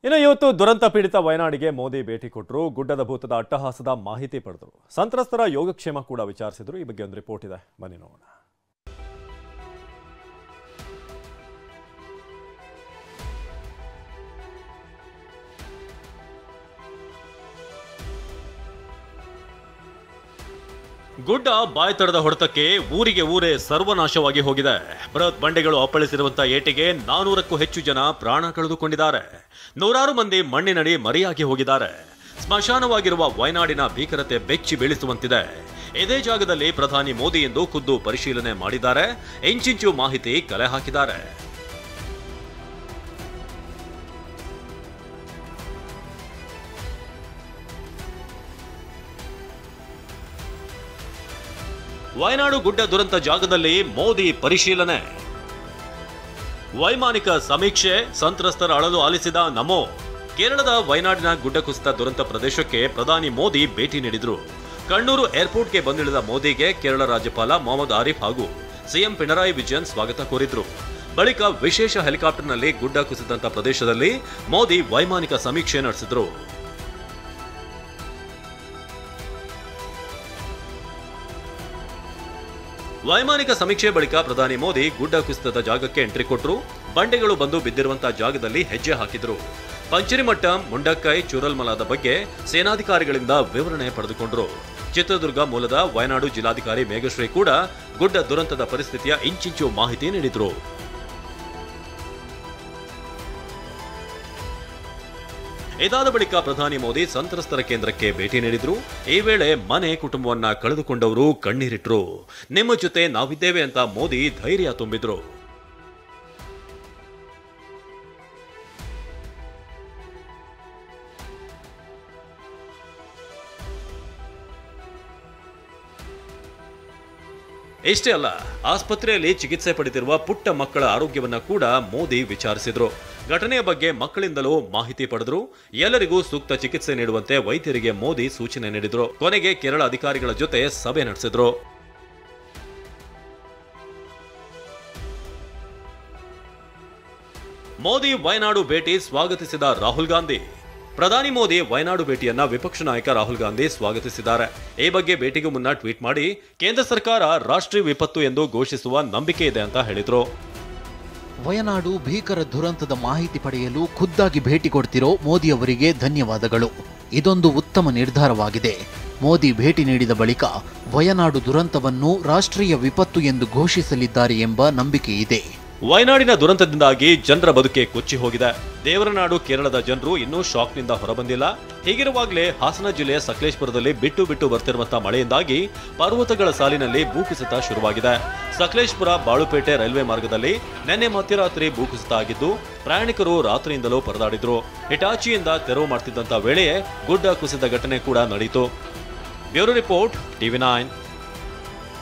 ಇನ್ನು ಇವತ್ತು ದುರಂತ ಪೀಡಿತ ವಯನಾಡಿಗೆ ಮೋದಿ ಭೇಟಿ ಕೊಟ್ಟರು. ಗುಡ್ಡದ ಭೂತದ ಅಟ್ಟಹಾಸದ ಮಾಹಿತಿ ಪಡೆದರು. ಸಂತ್ರಸ್ತರ ಯೋಗಕ್ಷೇಮ ಕೂಡ ವಿಚಾರಿಸಿದರು. ಈ ಬಗ್ಗೆ ಒಂದು ರಿಪೋರ್ಟ್ ಇದೆ, ಬನ್ನಿ ನೋಡೋಣ. ಗುಡ್ಡ ಬಾಯ್ತಡದ ಹೊಡೆತಕ್ಕೆ ಊರಿಗೆ ಊರೇ ಸರ್ವನಾಶವಾಗಿ ಹೋಗಿದೆ. ಬೃಹತ್ ಬಂಡೆಗಳು ಅಪ್ಪಳಿಸಿರುವಂತಹ ಏಟಿಗೆ 400ಕ್ಕೂ ಹೆಚ್ಚು ಜನ ಪ್ರಾಣ ಕಳೆದುಕೊಂಡಿದ್ದಾರೆ. ನೂರಾರು ಮಂದಿ ಮಣ್ಣಿನಡಿ ಮರೆಯಾಗಿ ಹೋಗಿದ್ದಾರೆ. ಸ್ಮಶಾನವಾಗಿರುವ ವಯನಾಡಿನ ಭೀಕರತೆ ಬೆಚ್ಚಿ ಬೀಳಿಸುವಂತಿದೆ. ಇದೇ ಜಾಗದಲ್ಲಿ ಪ್ರಧಾನಿ ಮೋದಿ ಎಂದು ಖುದ್ದು ಪರಿಶೀಲನೆ ಮಾಡಿದ್ದಾರೆ. ಇಂಚಿಂಚು ಮಾಹಿತಿ ಕಲೆ ಹಾಕಿದ್ದಾರೆ. ವಯನಾಡು ಗುಡ್ಡ ದುರಂತ ಜಾಗದಲ್ಲಿ ಮೋದಿ ಪರಿಶೀಲನೆ. ವೈಮಾನಿಕ ಸಮೀಕ್ಷೆ, ಸಂತ್ರಸ್ತರ ಅಳಲು ಆಲಿಸಿದ ನಮೋ. ಕೇರಳದ ವಯನಾಡಿನ ಗುಡ್ಡ ಕುಸಿತ ದುರಂತ ಪ್ರದೇಶಕ್ಕೆ ಪ್ರಧಾನಿ ಮೋದಿ ಭೇಟಿ ನೀಡಿದ್ರು. ಕಣ್ಣೂರು ಏರ್ಪೋರ್ಟ್ಗೆ ಬಂದಿಳಿದ ಮೋದಿಗೆ ಕೇರಳ ರಾಜ್ಯಪಾಲ ಮೊಹಮ್ಮದ್ ಆರಿಫ್ ಹಾಗೂ ಸಿಎಂ ಪಿಣರಾಯಿ ವಿಜಯನ್ ಸ್ವಾಗತ ಕೋರಿದ್ರು. ಬಳಿಕ ವಿಶೇಷ ಹೆಲಿಕಾಪ್ಟರ್ನಲ್ಲಿ ಗುಡ್ಡ ಕುಸಿದಂತ ಪ್ರದೇಶದಲ್ಲಿ ಮೋದಿ ವೈಮಾನಿಕ ಸಮೀಕ್ಷೆ ನಡೆಸಿದ್ರು. ವೈಮಾನಿಕ ಸಮೀಕ್ಷೆ ಬಳಿಕ ಪ್ರಧಾನಿ ಮೋದಿ ಗುಡ್ಡ ಕುಸಿತದ ಜಾಗಕ್ಕೆ ಎಂಟ್ರಿ ಕೊಟ್ಟರು. ಬಂಡೆಗಳು ಬಂದು ಬಿದ್ದಿರುವಂತಹ ಜಾಗದಲ್ಲಿ ಹೆಜ್ಜೆ ಹಾಕಿದ್ರು. ಪಂಚರಿಮಟ್ಟ, ಮುಂಡಕ್ಕೈ, ಚೂರಲ್ಮಲಾದ ಬಗ್ಗೆ ಸೇನಾಧಿಕಾರಿಗಳಿಂದ ವಿವರಣೆ ಪಡೆದುಕೊಂಡರು. ಚಿತ್ರದುರ್ಗ ಮೂಲದ ವಯನಾಡು ಜಿಲ್ಲಾಧಿಕಾರಿ ಮೇಘಶ್ರೀ ಕೂಡ ಗುಡ್ಡ ದುರಂತದ ಪರಿಸ್ಥಿತಿಯ ಇಂಚಿಂಚು ಮಾಹಿತಿ ನೀಡಿದ್ರು. ಇದಾದ ಬಳಿಕ ಪ್ರಧಾನಿ ಮೋದಿ ಸಂತ್ರಸ್ತರ ಕೇಂದ್ರಕ್ಕೆ ಭೇಟಿ ನೀಡಿದ್ರು. ಈ ವೇಳೆ ಮನೆ ಕುಟುಂಬವನ್ನ ಕಳೆದುಕೊಂಡವರು ಕಣ್ಣೀರಿಟ್ರು. ನಿಮ್ಮ ಜೊತೆ ನಾವಿದ್ದೇವೆ ಅಂತ ಮೋದಿ ಧೈರ್ಯ ತುಂಬಿದ್ರು. ಇಷ್ಟೇ ಅಲ್ಲ, ಆಸ್ಪತ್ರೆಯಲ್ಲಿ ಚಿಕಿತ್ಸೆ ಪಡೆದಿರುವ ಪುಟ್ಟ ಮಕ್ಕಳ ಆರೋಗ್ಯವನ್ನ ಕೂಡ ಮೋದಿ ವಿಚಾರಿಸಿದ್ರು. ಘಟನೆಯ ಬಗ್ಗೆ ಮಕ್ಕಳಿಂದಲೂ ಮಾಹಿತಿ ಪಡೆದ್ರು. ಎಲ್ಲರಿಗೂ ಸೂಕ್ತ ಚಿಕಿತ್ಸೆ ನೀಡುವಂತೆ ವೈದ್ಯರಿಗೆ ಮೋದಿ ಸೂಚನೆ ನೀಡಿದ್ರು. ಕೊನೆಗೆ ಕೇರಳ ಅಧಿಕಾರಿಗಳ ಜೊತೆ ಸಭೆ ನಡೆಸಿದ್ರು. ಮೋದಿ ವಯನಾಡು ಭೇಟಿ ಸ್ವಾಗತಿಸಿದ ರಾಹುಲ್ ಗಾಂಧಿ. ಪ್ರಧಾನಿ ಮೋದಿ ವಯನಾಡು ಭೇಟಿಯನ್ನ ವಿಪಕ್ಷ ನಾಯಕ ರಾಹುಲ್ ಗಾಂಧಿ ಸ್ವಾಗತಿಸಿದ್ದಾರೆ. ಈ ಬಗ್ಗೆ ಭೇಟಿಗೂ ಮುನ್ನ ಟ್ವೀಟ್ ಮಾಡಿ ಕೇಂದ್ರ ಸರ್ಕಾರ ರಾಷ್ಟ್ರೀಯ ವಿಪತ್ತು ಎಂದು ಘೋಷಿಸುವ ನಂಬಿಕೆ ಇದೆ ಅಂತ ಹೇಳಿದ್ರು. ವಯನಾಡು ಭೀಕರ ದುರಂತದ ಮಾಹಿತಿ ಪಡೆಯಲು ಖುದ್ದಾಗಿ ಭೇಟಿ ಕೊಡ್ತಿರೋ ಮೋದಿ ಅವರಿಗೆ ಧನ್ಯವಾದಗಳು. ಇದೊಂದು ಉತ್ತಮ ನಿರ್ಧಾರವಾಗಿದೆ. ಮೋದಿ ಭೇಟಿ ನೀಡಿದ ಬಳಿಕ ವಯನಾಡು ದುರಂತವನ್ನು ರಾಷ್ಟ್ರೀಯ ವಿಪತ್ತು ಎಂದು ಘೋಷಿಸಲಿದ್ದಾರೆ ಎಂಬ ನಂಬಿಕೆ ಇದೆ. ವಯನಾಡಿನ ದುರಂತದಿಂದಾಗಿ ಜನರ ಬದುಕೆ ಕೊಚ್ಚಿ ಹೋಗಿದೆ. ದೇವರನಾಡು ಕೇರಳದ ಜನರು ಇನ್ನೂ ಶಾಕ್ನಿಂದ ಹೊರಬಂದಿಲ್ಲ. ಹೀಗಿರುವಾಗಲೇ ಹಾಸನ ಜಿಲ್ಲೆಯ ಸಕಲೇಶಪುರದಲ್ಲಿ ಬಿಟ್ಟು ಬಿಟ್ಟು ಬರ್ತಿರುವಂತಹ ಮಳೆಯಿಂದಾಗಿ ಪರ್ವತಗಳ ಸಾಲಿನಲ್ಲಿ ಭೂಕುಸಿತ ಶುರುವಾಗಿದೆ. ಸಕಲೇಶಪುರ ಬಾಳುಪೇಟೆ ರೈಲ್ವೆ ಮಾರ್ಗದಲ್ಲಿ ನಿನ್ನೆ ಮಧ್ಯರಾತ್ರಿ ಭೂಕುಸಿತ ಆಗಿದ್ದು, ಪ್ರಯಾಣಿಕರು ರಾತ್ರಿಯಿಂದಲೂ ಪರದಾಡಿದ್ರು. ಹಿಟಾಚಿಯಿಂದ ತೆರವು ಮಾಡ್ತಿದ್ದಂತ ವೇಳೆಯೇ ಗುಡ್ಡ ಕುಸಿದ ಘಟನೆ ಕೂಡ ನಡೆಯಿತು. Bureau report, TV9.